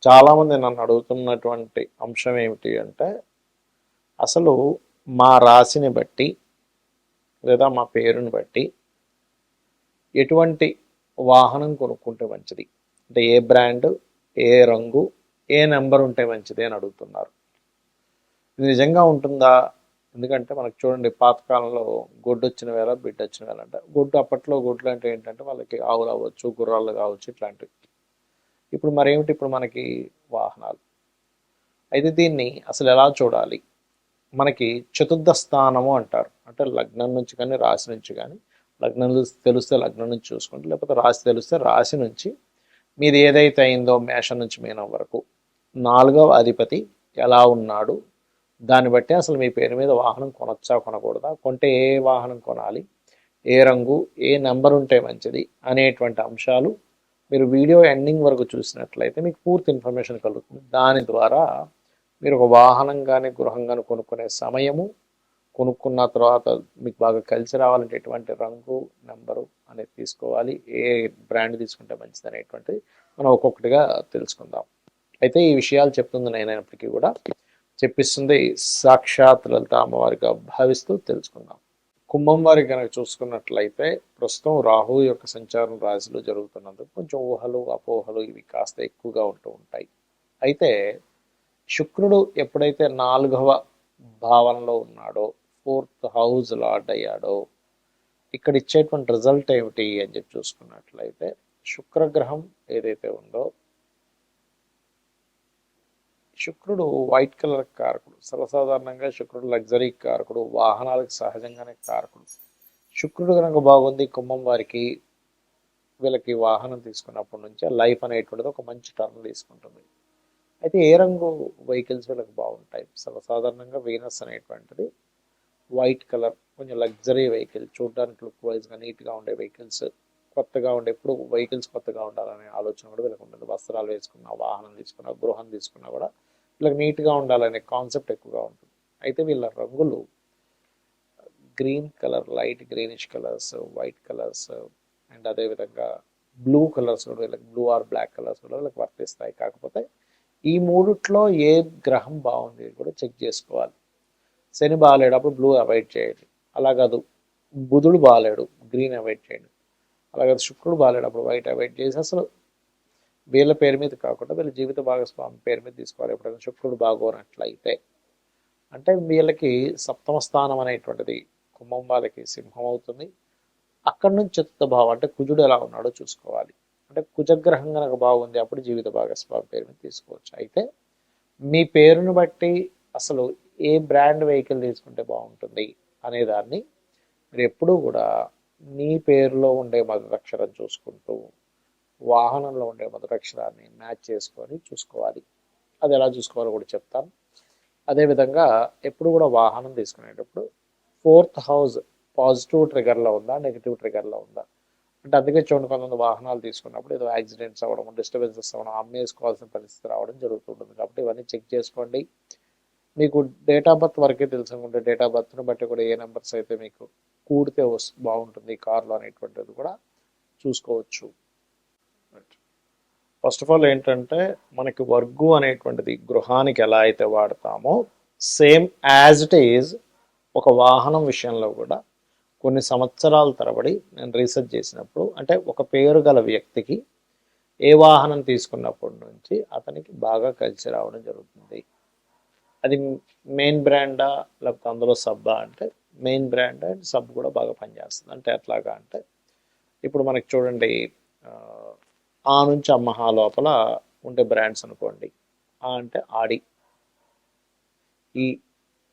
చాలామంది నన్ను అడుగుతున్నటువంటి అంశం ఏమిటి అంటే అసలు మా రాశిని బట్టి లేదా మా పేరుని బట్టి ఎటువంటి వాహనం కొనుక్కుంటే మంచిది, అంటే ఏ బ్రాండ్, ఏ రంగు, ఏ నెంబర్ ఉంటే మంచిది అని అడుగుతున్నారు. ఇది నిజంగా ఉంటుందా? ఎందుకంటే మనకు చూడండి, పాతకాలంలో గొడ్డు వచ్చిన వేళ బిడ్డ వచ్చిన వేళ అంటే గొడ్డు, అప్పట్లో గొడ్లు అంటే ఏంటంటే వాళ్ళకి ఆవులు అవ్వచ్చు, గుర్రాలు కావచ్చు, ఇట్లాంటివి. ఇప్పుడు మరేమిటి, ఇప్పుడు మనకి వాహనాలు. అయితే దీన్ని అసలు ఎలా చూడాలి? మనకి చతుర్థ స్థానము అంటారు, అంటే లగ్నం నుంచి కానీ రాశి నుంచి కానీ, లగ్నం తెలిస్తే లగ్నం నుంచి చూసుకోండి, లేకపోతే రాశి తెలిస్తే రాశి నుంచి మీది ఏదైతే అయిందో మేషం నుంచి మీనం వరకు 4వ అధిపతి ఎలా ఉన్నాడు, దాన్ని బట్టి అసలు మీ పేరు మీద వాహనం కొనొచ్చా కొనకూడదా, కొంటే ఏ వాహనం కొనాలి, ఏ రంగు, ఏ నెంబర్ ఉంటే మంచిది అనేటువంటి అంశాలు మీరు వీడియో ఎండింగ్ వరకు చూసినట్లయితే మీకు పూర్తి ఇన్ఫర్మేషన్ కలుగుతుంది. దాని ద్వారా మీరు ఒక వాహనం కానీ గృహం కానీ కొనుక్కునే సమయము, కొనుక్కున్న తర్వాత మీకు బాగా కలిసి రావాలంటే ఎటువంటి రంగు, నెంబరు అనేది తీసుకోవాలి, ఏ బ్రాండ్ తీసుకుంటే మంచిది అనేటువంటిది మనం ఒక్కొక్కటిగా తెలుసుకుందాం. అయితే ఈ విషయాలు చెప్తుంది నేనైనప్పటికీ కూడా చెప్పిస్తుంది సాక్షాత్ లలిత అమ్మవారిగా భావిస్తూ తెలుసుకుందాం. కుంభం వారికి కనుక చూసుకున్నట్లయితే ప్రస్తుతం రాహు యొక్క సంచారం రాశిలో జరుగుతున్నందుకు కొంచెం ఊహలు, అపోహలు ఇవి కాస్త ఎక్కువగా ఉంటూ ఉంటాయి. అయితే శుక్రుడు ఎప్పుడైతే 4వ భావంలో ఉన్నాడో, 4th హౌస్ లార్డ్ అయ్యాడో, ఇక్కడ ఇచ్చేటువంటి రిజల్ట్ ఏమిటి అని చెప్పి చూసుకున్నట్లయితే శుక్రగ్రహం ఏదైతే ఉందో, శుక్రుడు వైట్ కలర్ కారకుడు. సర్వసాధారణంగా శుక్రుడు లగ్జరీ కారకుడు, వాహనాలకు సహజంగానే కారకుడు. శుక్రుడు కనుక బాగుంది కుంభం వారికి, వీళ్ళకి వాహనం తీసుకున్నప్పటి నుంచి లైఫ్ అనేటువంటిది ఒక మంచి టర్న్ తీసుకుంటుంది. అయితే ఏ రంగు వెహికల్స్ వీళ్ళకి బాగుంటాయి? సర్వసాధారణంగా వీనస్ అనేటువంటిది వైట్ కలర్, కొంచెం లగ్జరీ వెహికల్, చూడడానికి లుక్ వైజ్గా నీట్గా ఉండే వెహికల్స్, కొత్తగా ఉండే, ఎప్పుడు వెహికల్స్ కొత్తగా ఉండాలనే ఆలోచన కూడా వీళ్ళకి ఉంటుంది. వస్త్రాలు వేసుకున్నా, వాహనం తీసుకున్నా, గృహం తీసుకున్నా కూడా వీళ్ళకి నీట్గా ఉండాలనే కాన్సెప్ట్ ఎక్కువగా ఉంటుంది. అయితే వీళ్ళ రంగులు green colour, light greenish colours, white colours and అదేవిధంగా బ్లూ కలర్స్ కూడా వీళ్ళకి, బ్లూ ఆర్ బ్లాక్ కలర్స్ కూడా వీళ్ళకి వర్తిస్తాయి. కాకపోతే ఈ మూడిట్లో ఏ గ్రహం బాగుంది కూడా చెక్ చేసుకోవాలి. శని బాగాలేడప్పుడు బ్లూ అవాయిడ్ చేయండి, అలా కాదు. బుధుడు బాగాలేడు, గ్రీన్ అవాయిడ్ చేయండి, అలాగే శుక్రుడు బాగాలేడప్పుడు వైట్ అవాయిడ్ చేసి అసలు వీళ్ళ పేరు మీద కాకుండా వీళ్ళ జీవిత భాగస్వామి పేరు మీద తీసుకోవాలి. ఎప్పుడైనా శుక్రుడు బాగోనట్లయితే, అంటే వీళ్ళకి సప్తమ స్థానం అనేటువంటిది కుంభం వాళ్ళకి సింహం అవుతుంది. అక్కడి నుంచి చతుర్థ భావం అంటే కుజుడు ఎలా ఉన్నాడో చూసుకోవాలి. అంటే కుజగ్రహం కనుక బాగుంది అప్పుడు జీవిత భాగస్వామి పేరు మీద తీసుకోవచ్చు. అయితే మీ పేరును బట్టి అసలు ఏ బ్రాండ్ వెహికల్ తీసుకుంటే బాగుంటుంది అనేదాన్ని మీరు ఎప్పుడూ కూడా మీ పేరులో ఉండే మొదటక్షరం చూసుకుంటూ వాహనంలో ఉండే మొదటక్షరాన్ని మ్యాచ్ చేసుకొని చూసుకోవాలి. అది ఎలా చూసుకోవాలో కూడా చెప్తాను. అదేవిధంగా ఎప్పుడు కూడా వాహనం తీసుకునేటప్పుడు 4th హౌస్ పాజిటివ్ ట్రిగర్లో ఉందా, నెగిటివ్ ట్రిగర్లో ఉందా, అంటే అందుకే చూడండి, కొంతమంది వాహనాలు తీసుకున్నప్పుడు ఏదో యాక్సిడెంట్స్ అవ్వడం, డిస్టర్బెన్సెస్ అవ్వడం, అమ్మేసుకోవాల్సిన పరిస్థితి రావడం జరుగుతుంటుంది. కాబట్టి ఇవన్నీ చెక్ చేసుకోండి. మీకు డేట్ ఆఫ్ బర్త్ వరకే తెలుసుకుంటే డేట్ ఆఫ్ బర్త్ని బట్టి కూడా ఏ నెంబర్స్ అయితే మీకు కూడితే బాగుంటుంది కార్లో అనేటువంటిది కూడా చూసుకోవచ్చు. ఫస్ట్ ఆఫ్ ఆల్ ఏంటంటే మనకి వర్గు అనేటువంటిది గృహానికి ఎలా అయితే వాడతామో సేమ్ యాజ్ ఇట్ ఈజ్ ఒక వాహనం విషయంలో కూడా కొన్ని సంవత్సరాల తరబడి నేను రీసెర్చ్ చేసినప్పుడు, అంటే ఒక పేరు గల వ్యక్తికి ఏ వాహనం తీసుకున్నప్పటి నుంచి అతనికి బాగా కలిసి రావడం జరుగుతుంది. అది మెయిన్ బ్రాండా లేకపోతే అందులో సబ్బా అంటే మెయిన్ బ్రాండ్ అండ్ సబ్ కూడా బాగా పనిచేస్తుంది. అంటే ఎట్లాగా అంటే ఇప్పుడు మనకి చూడండి, ఆ నుంచి అమ్మహా లోపల ఉండే బ్రాండ్స్ అనుకోండి. ఆ అంటే ఆడి, ఈ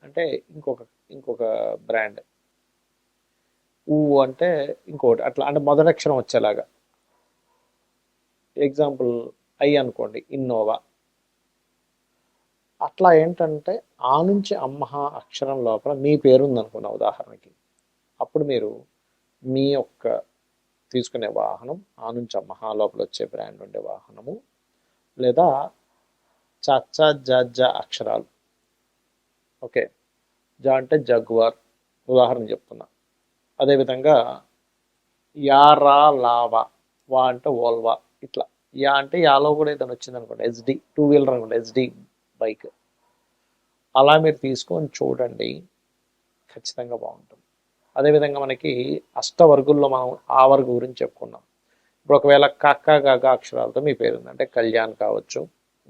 అంటే ఇంకొక ఇంకొక బ్రాండ్, ఊ అంటే ఇంకోటి, అట్లా అంటే మొదటి అక్షరం వచ్చేలాగా. ఎగ్జాంపుల్ ఐ అనుకోండి, ఇన్నోవా. అట్లా ఏంటంటే ఆ నుంచి అమ్మహ అక్షరం లోపల మీ పేరు ఉందనుకున్న ఉదాహరణకి, అప్పుడు మీరు మీ యొక్క తీసుకునే వాహనం ఆ నుంచి అమ్మహ లోపల వచ్చే బ్రాండ్ ఉండే వాహనము, లేదా చచ్చ జ అక్షరాలు. ఓకే, జ అంటే జగ్వార్ ఉదాహరణ చెప్తున్నా. అదేవిధంగా యా రా లావా, వా అంటే ఓల్వా, ఇట్లా యా అంటే యాలో కూడా ఏదైనా వచ్చింది అనుకోండి, హెచ్డి టూ వీలర్ అనుకోండి, హెచ్డి బైక్, అలా మీరు తీసుకొని చూడండి, ఖచ్చితంగా బాగుంటుంది. అదేవిధంగా మనకి అష్టవర్గుల్లో మనం ఆ వర్గు గురించి చెప్పుకున్నాం. ఇప్పుడు ఒకవేళ కక్క గగ అక్షరాలతో మీ పేరు ఉంది అంటే కళ్యాణ్ కావచ్చు,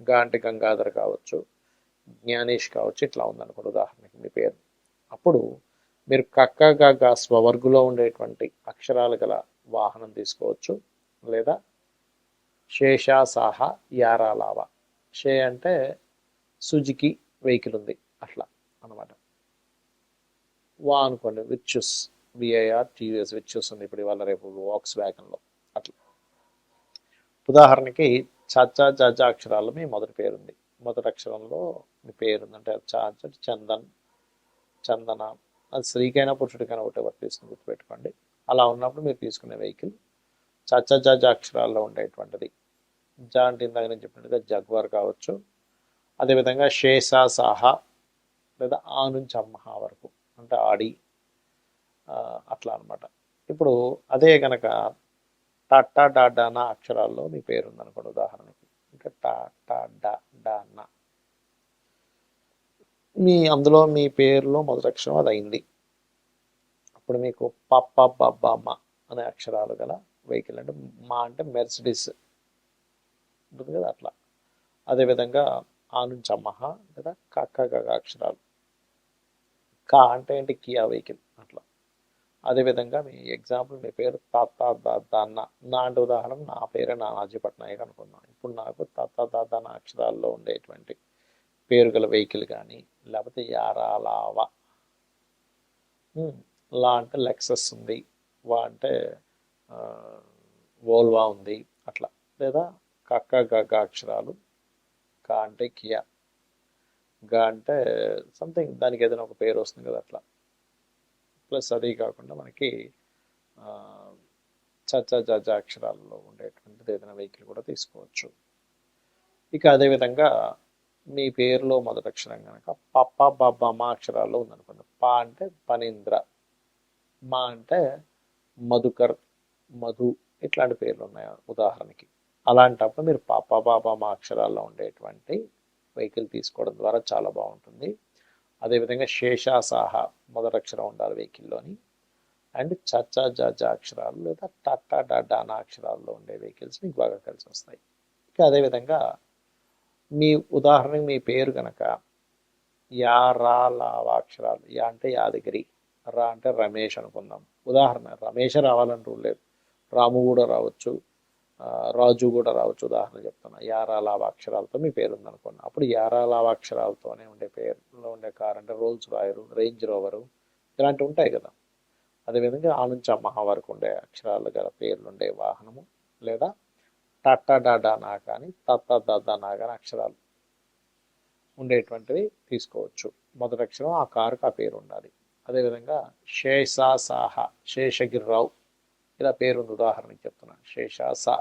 గా అంటే గంగాధర్ కావచ్చు, జ్ఞానేష్ కావచ్చు, ఇట్లా ఉందనుకోండి ఉదాహరణకి మీ పేరు. అప్పుడు మీరు కక్క గగ స్వవర్గులో ఉండేటువంటి అక్షరాలు గల వాహనం తీసుకోవచ్చు, లేదా శేషా సాహా యారా లావా. షే అంటే సుజుకి వెహికల్ ఉంది అట్లా అనమాట. వా అనుకోండి విచ్చుస్, విఐఆర్ టీవీఎస్ విచ్చుస్ ఉంది ఇప్పుడు ఇవాళ రేపు వాక్స్ వ్యాగన్లో అట్లా. ఉదాహరణకి చాచా చాచా అక్షరాల్లో మీ మొదటి పేరుంది, మొదటి అక్షరంలో మీ పేరుంది అంటే చాచా చందన్, చందన, అది స్త్రీకైనా పురుషుడికైనా ఒకటే వర్తిస్తుంది, గుర్తుపెట్టుకోండి. అలా ఉన్నప్పుడు మీరు తీసుకునే వెహికల్ చాచా చాచా అక్షరాల్లో ఉండేటువంటిది. జా అంటే ఇందాక నేను చెప్పినట్టుగా జగ్వార్ కావచ్చు, అదేవిధంగా షేషా సాహా లేదా ఆ నుంచి అమ్మహా వరకు అంటే ఆడి, అట్లా అనమాట. ఇప్పుడు అదే కనుక టాటా డాడానా అక్షరాల్లో మీ పేరు ఉందనుకోండి ఉదాహరణకి, ఇంకా టాటా డా డానా, మీ అందులో మీ పేరులో మొదటి అక్షరం అది అయింది. అప్పుడు మీకు పప్ప బబ్బమ్మ అనే అక్షరాలు గల వెహికల్ అంటే మా అంటే మెర్సిడీస్ ఉంటుంది కదా అట్లా. అదేవిధంగా ఆ నుంచి అమ్మహ లేదా కక్క గగ అక్షరాలు, కా అంటే ఏంటి కియా వెహికల్ అట్లా. అదేవిధంగా మీ ఎగ్జాంపుల్ మీ పేరు తాత దాన్న, నా అంటే ఉదాహరణ నా పేరే నానాజీ పట్నాయక్ అనుకుందాం. ఇప్పుడు నాకు తాత దాదాన అక్షరాల్లో ఉండేటువంటి పేరు గల వెహికల్ కానీ, లేకపోతే యారా లావా, లా అంటే లెక్సస్ ఉంది, వా అంటే వోల్వా ఉంది అట్లా. లేదా కక్క గగ అక్షరాలు, కా అంటే కియా, గా అంటే సంథింగ్ దానికి ఏదైనా ఒక పేరు వస్తుంది కదా అట్లా. ప్లస్ అది కాకుండా మనకి చచ్చా జజా అక్షరాలలో ఉండేటువంటిది ఏదైనా వెహికల్ కూడా తీసుకోవచ్చు. ఇక అదేవిధంగా మీ పేరులో మొదటి అక్షరం కనుక పప్ప బబ్బ మా అక్షరాల్లో ఉందనుకోండి. పా అంటే పనీంద్ర, మా అంటే మధుకర్, మధు, ఇట్లాంటి పేర్లు ఉన్నాయి ఉదాహరణకి. అలాంటప్పుడు మీరు పాప బాబా మా అక్షరాల్లో ఉండేటువంటి వెహికల్ తీసుకోవడం ద్వారా చాలా బాగుంటుంది. అదేవిధంగా శేషాసాహ మొదటి అక్షరం ఉండాలి వెహికల్లోని, అండ్ చచ్చా జజా అక్షరాలు లేదా టాటా డాడానా అక్షరాల్లో ఉండే వెహికల్స్ మీకు బాగా కలిసి వస్తాయి. ఇక అదేవిధంగా మీ ఉదాహరణకి మీ పేరు కనుక యా రా లావా అక్షరాలు, యా అంటే యాదగిరి, రా అంటే రమేష్ అనుకుందాం. ఉదాహరణ రమేష్ రావాలని రూల్ లేదు, రాము కూడా రావచ్చు, రాజు కూడా రావచ్చు. ఉదాహరణ చెప్తున్నా, యారా లావా అక్షరాలతో మీ పేరు ఉందనుకోండి. అప్పుడు యారా లావా అక్షరాలతోనే ఉండే పేరులో ఉండే కార్ అంటే రోల్స్ రాయరు, రేంజ్ రోవరు, ఇలాంటివి ఉంటాయి కదా. అదేవిధంగా ఆ నుంచి అమ్మహ వరకు ఉండే అక్షరాలు గల పేర్లు ఉండే వాహనము, లేదా టాటా డాడా నా కానీ తత్తా దాదా నా కానీ అక్షరాలు ఉండేటువంటివి తీసుకోవచ్చు. మొదటి అక్షరం ఆ కారుకి ఆ పేరు ఉండాలి. అదేవిధంగా శేషా సాహ, శేషగిరిరావు ఇలా పేరు ఉంది ఉదాహరణకి చెప్తున్నాను. శేషా సా,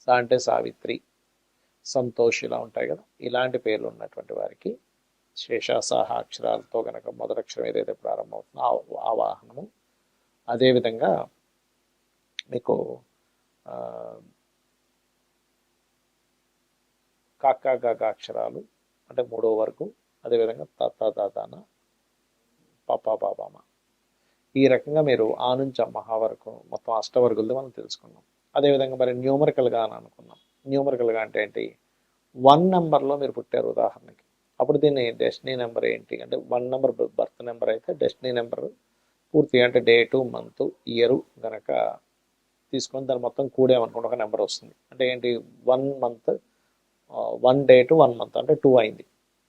సా అంటే సావిత్రి, సంతోష్ ఇలా ఉంటాయి కదా. ఇలాంటి పేర్లు ఉన్నటువంటి వారికి శేషాసాహ అక్షరాలతో కనుక మొదటి అక్షరం ఏదైతే ప్రారంభమవుతుందో ఆ వాహనము. అదేవిధంగా మీకు కాకా గాగా అక్షరాలు అంటే మూడో వరకు, అదేవిధంగా తాత దాదాన పాపా బాబామ, ఈ రకంగా మీరు ఆ నుంచి అమ్మహ వరకు మొత్తం అష్టవర్గులతో మనం తెలుసుకున్నాం. అదేవిధంగా మరి న్యూమరికల్గా అని అనుకున్నాం. న్యూమరికల్గా అంటే ఏంటి, 1 నెంబర్లో మీరు పుట్టారు ఉదాహరణకి, అప్పుడు దీన్ని డెస్టినీ నెంబర్ ఏంటి అంటే 1 నెంబర్ బర్త్ నెంబర్ అయితే డెస్టినీ నెంబర్ పూర్తిగా అంటే డేటు మంత్ ఇయరు గనక తీసుకొని దాన్ని మొత్తం కూడేమనుకోండి ఒక నెంబర్ వస్తుంది. అంటే ఏంటి 1 మంత్ 1 డేటు 1 మంత్ అంటే 2 అయింది.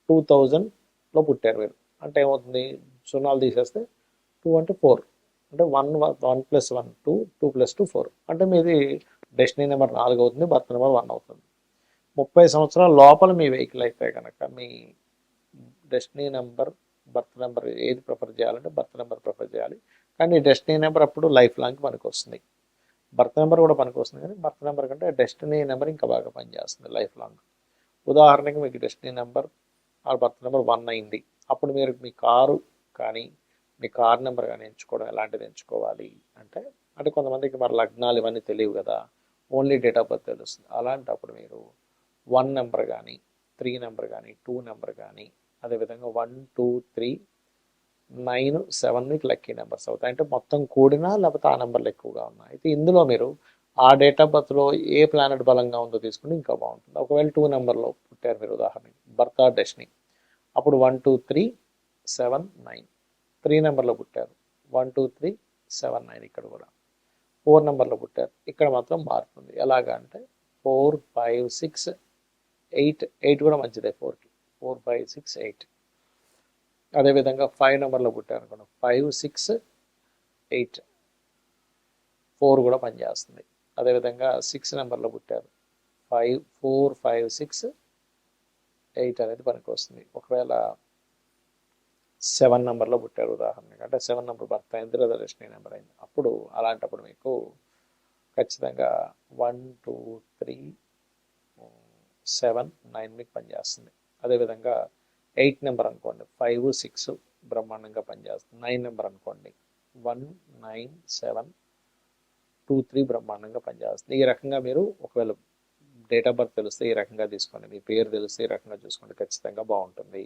2000లో పుట్టారు మీరు అంటే ఏమవుతుంది, సున్నాలు తీసేస్తే 2 అంటే 4 అంటే 1 1 + 1 2, 2 + 2 4 అంటే మీది డెస్టినీ నెంబర్ 4 అవుతుంది, బర్త్ నెంబర్ 1 అవుతుంది. 30 సంవత్సరాల లోపల మీ వెహికల్ అయితే కనుక మీ డెస్టినీ నెంబర్ బర్త్ నెంబర్ ఏది ప్రిఫర్ చేయాలంటే బర్త్ నెంబర్ ప్రిఫర్ చేయాలి. కానీ డెస్టినీ నెంబర్ అప్పుడు లైఫ్ లాంగ్ పనికి వస్తుంది. బర్త్ నెంబర్ కూడా పనికి వస్తుంది, కానీ బర్త్ నెంబర్ కంటే డెస్టినీ నెంబర్ ఇంకా బాగా పనిచేస్తుంది లైఫ్ లాంగ్. ఉదాహరణకి మీకు డెస్టినీ నెంబర్ ఆ బర్త్ నెంబర్ 1 అయింది, అప్పుడు మీరు మీ కారు కానీ మీ కార్ నెంబర్ కానీ ఎంచుకోవడం ఎలాంటిది ఎంచుకోవాలి అంటే, అంటే కొంతమందికి మరి లగ్నాలు ఇవన్నీ తెలియవు కదా, ఓన్లీ డేట్ ఆఫ్ బర్త్ తెలుస్తుంది. అలాంటప్పుడు మీరు 1 నెంబర్ కానీ 3 నెంబర్ కానీ 2 నెంబర్ కానీ అదేవిధంగా 1 2 3 9 7 మీకు లక్కీ నెంబర్స్ అవుతాయి. అంటే మొత్తం కూడినా లేకపోతే ఆ నెంబర్లు ఎక్కువగా ఉన్నాయి. అయితే ఇందులో మీరు ఆ డేట్ ఆఫ్ బర్త్లో ఏ ప్లానెట్ బలంగా ఉందో తీసుకుంటే ఇంకా బాగుంటుంది. ఒకవేళ 2 నెంబర్లో పుట్టారు మీరు ఉదాహరణకి బర్త్ ఆర్ డెస్టినీ, అప్పుడు 1 2 3 7 9. 3 నెంబర్లో పుట్టారు 1 2 3 7 9. ఇక్కడ కూడా 4 నెంబర్లో పుట్టారు, ఇక్కడ మాత్రం మారుతుంది. ఎలాగా అంటే 4 5 6 8. 8 కూడా మంచిదే 4కి. 4 5 6 8. అదేవిధంగా 5 నెంబర్లో పుట్టారు అనుకోండి 5 6 8. 4 కూడా పనిచేస్తుంది. అదేవిధంగా 6 నెంబర్లో పుట్టారు 5 4 5 6 8 అనేది పనికి వస్తుంది. ఒకవేళ 7 నెంబర్లో పుట్టారు ఉదాహరణకి, అంటే 7 నెంబర్ బర్త్ అయింది లేదా డెస్టినీ నెంబర్ అయింది, అప్పుడు అలాంటప్పుడు మీకు ఖచ్చితంగా 1 2 3 7 9 మీకు పనిచేస్తుంది. అదేవిధంగా 8 నెంబర్ అనుకోండి 5 6 బ్రహ్మాండంగా పనిచేస్తుంది. 9 నెంబర్ అనుకోండి 1 9 7 2 3 బ్రహ్మాండంగా పనిచేస్తుంది. ఈ రకంగా మీరు ఒకవేళ డేట్ ఆఫ్ బర్త్ తెలిస్తే ఈ రకంగా తీసుకోండి, మీ పేరు తెలిస్తే ఈ రకంగా చూసుకోండి, ఖచ్చితంగా బాగుంటుంది.